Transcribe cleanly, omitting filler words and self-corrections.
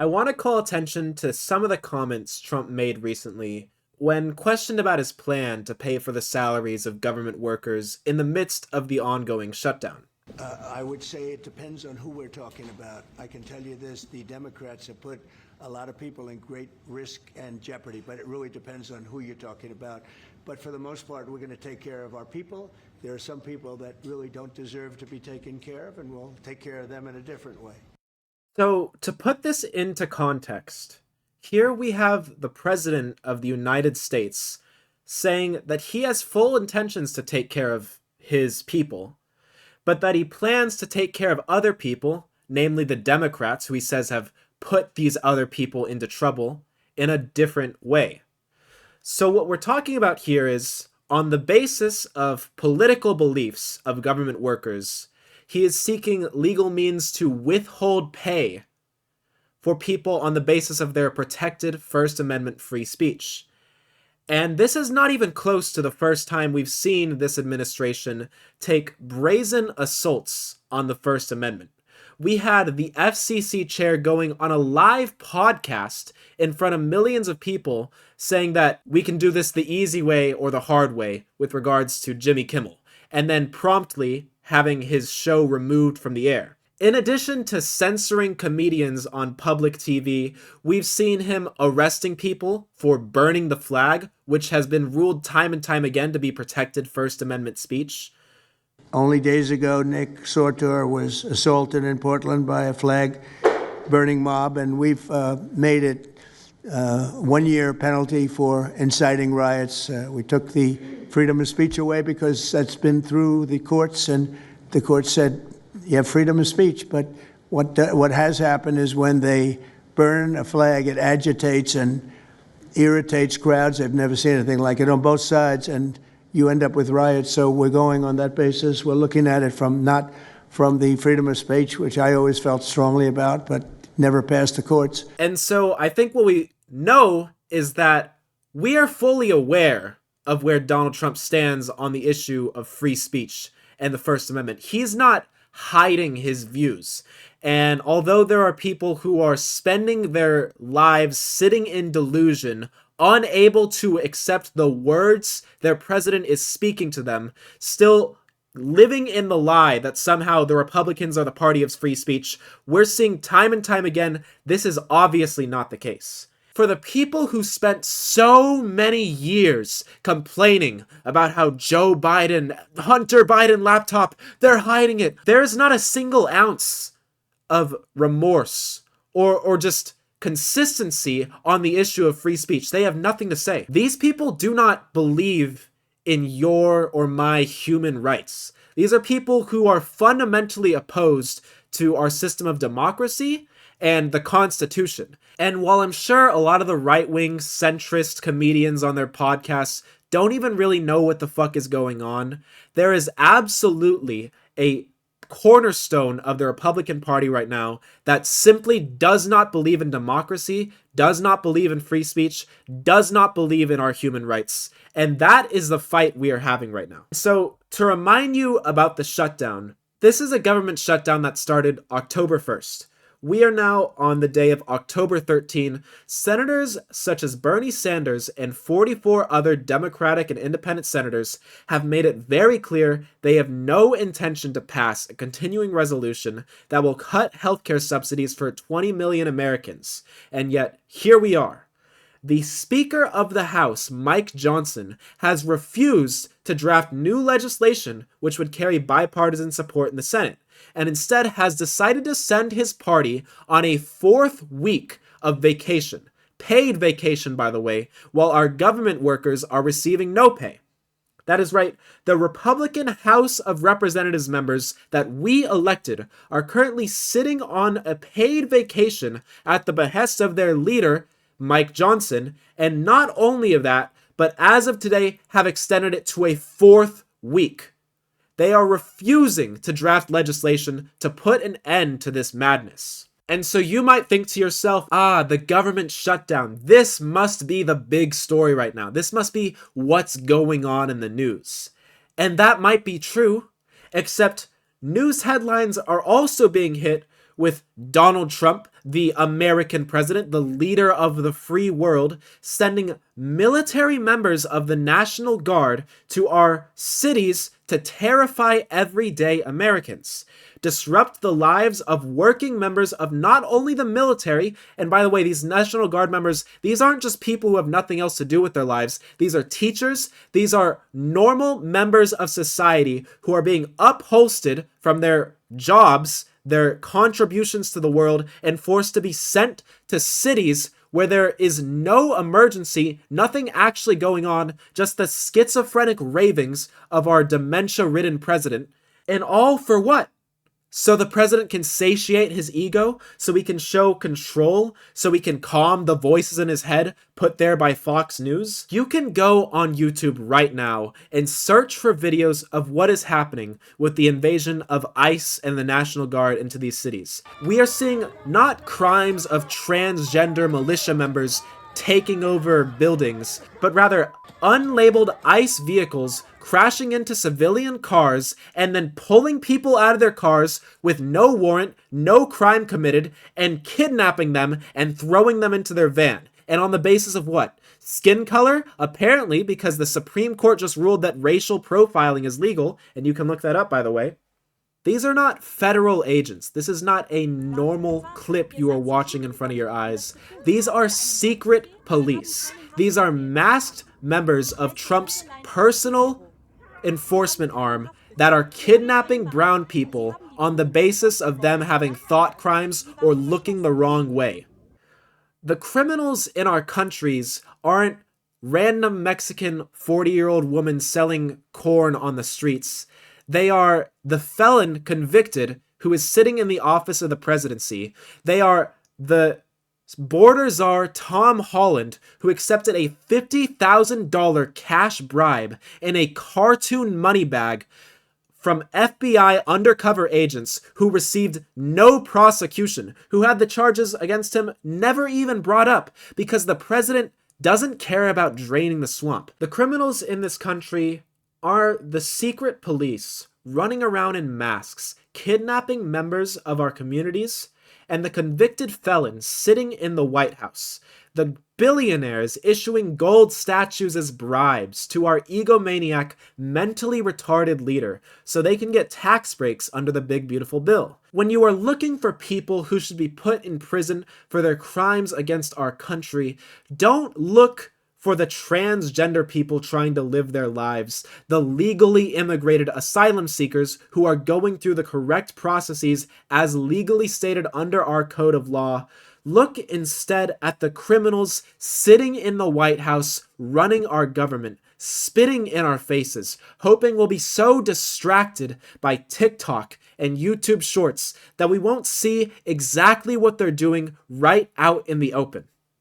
I want to call attention to some of the comments Trump made recently when questioned about his plan to pay for the salaries of government workers in the midst of the ongoing shutdown. I would say it depends on who we're talking about. I can tell you this, the Democrats have put a lot of people in great risk and jeopardy, but it really depends on who you're talking about. But for the most part, we're going to take care of our people. There are some people that really don't deserve to be taken care of, and we'll take care of them in a different way. So, to put this into context, here we have the President of the United States saying that he has full intentions to take care of his people, but that he plans to take care of other people, namely the Democrats, who he says have put these other people into trouble, in a different way. So, what we're talking about here is on the basis of political beliefs of government workers, he is seeking legal means to withhold pay for people on the basis of their protected First Amendment free speech. And this is not even close to the first time we've seen this administration take brazen assaults on the First Amendment. We had the FCC chair going on a live podcast in front of millions of people saying that we can do this the easy way or the hard way with regards to Jimmy Kimmel, and then promptly having his show removed from the air. In addition to censoring comedians on public TV, we've seen him arresting people for burning the flag, which has been ruled time and time again to be protected First Amendment speech. Only days ago, Nick Sortor was assaulted in Portland by a flag burning mob, and we've made it 1 year penalty for inciting riots. We took the freedom of speech away because that's been through the courts, and the court said you have freedom of speech. But what has happened is when they burn a flag, it agitates and irritates crowds. They've never seen anything like it on both sides, and you end up with riots. So we're going on that basis. We're looking at it not from the freedom of speech, which I always felt strongly about, but never passed the courts. And so I think what we know is that we are fully aware of where Donald Trump stands on the issue of free speech and the First Amendment. He's not hiding his views. And although there are people who are spending their lives sitting in delusion, unable to accept the words their president is speaking to them, still living in the lie that somehow the Republicans are the party of free speech, we're seeing time and time again this is obviously not the case. For the people who spent so many years complaining about how Joe Biden, Hunter Biden laptop, they're hiding it, there's not a single ounce of remorse or just consistency on the issue of free speech. They have nothing to say. These people do not believe in your or my human rights. These are people who are fundamentally opposed to our system of democracy and the Constitution. And while I'm sure a lot of the right-wing centrist comedians on their podcasts don't even really know what the fuck is going on, there is absolutely a cornerstone of the Republican Party right now that simply does not believe in democracy, does not believe in free speech, does not believe in our human rights. And that is the fight we are having right now. So, to remind you about the shutdown, this is a government shutdown that started October 1st. We are now on the day of October 13. Senators such as Bernie Sanders and 44 other Democratic and independent senators have made it very clear they have no intention to pass a continuing resolution that will cut healthcare subsidies for 20 million Americans. And yet, here we are. The Speaker of the House, Mike Johnson, has refused to draft new legislation which would carry bipartisan support in the Senate, and instead has decided to send his party on a fourth week of vacation. Paid vacation, by the way, while our government workers are receiving no pay. That is right, the Republican House of Representatives members that we elected are currently sitting on a paid vacation at the behest of their leader, Mike Johnson, and not only of that, but as of today have extended it to a fourth week. They are refusing to draft legislation to put an end to this madness. And so you might think to yourself, the government shutdown. This must be the big story right now. This must be what's going on in the news. And that might be true, except news headlines are also being hit with Donald Trump, the American president, the leader of the free world, sending military members of the National Guard to our cities to terrify everyday Americans, disrupt the lives of working members of not only the military, and by the way, these National Guard members, these aren't just people who have nothing else to do with their lives. These are teachers. These are normal members of society who are being upholstered from their jobs, their contributions to the world, and forced to be sent to cities where there is no emergency, nothing actually going on, just the schizophrenic ravings of our dementia-ridden president. And all for what? So the president can satiate his ego, so he can show control, so he can calm the voices in his head put there by Fox News? You can go on YouTube right now and search for videos of what is happening with the invasion of ICE and the National Guard into these cities. We are seeing not crimes of transgender militia members taking over buildings, but rather unlabeled ICE vehicles crashing into civilian cars and then pulling people out of their cars with no warrant, no crime committed, and kidnapping them and throwing them into their van. And on the basis of what? Skin color? Apparently, because the Supreme Court just ruled that racial profiling is legal, and you can look that up, by the way. These are not federal agents. This is not a normal clip you are watching in front of your eyes. These are secret police. These are masked members of Trump's personal enforcement arm that are kidnapping brown people on the basis of them having thought crimes or looking the wrong way. The criminals in our countries aren't random Mexican 40-year-old women selling corn on the streets. They are the felon convicted who is sitting in the office of the presidency. They are the border czar Tom Holland, who accepted a $50,000 cash bribe in a cartoon money bag from FBI undercover agents who received no prosecution, who had the charges against him never even brought up because the president doesn't care about draining the swamp. The criminals in this country are the secret police running around in masks, kidnapping members of our communities, and the convicted felons sitting in the White House, the billionaires issuing gold statues as bribes to our egomaniac, mentally retarded leader so they can get tax breaks under the big beautiful bill. When you are looking for people who should be put in prison for their crimes against our country, don't look for the transgender people trying to live their lives, the legally immigrated asylum seekers who are going through the correct processes as legally stated under our code of law. Look instead at the criminals sitting in the White House running our government, spitting in our faces, hoping we'll be so distracted by TikTok and YouTube Shorts that we won't see exactly what they're doing right out in the open.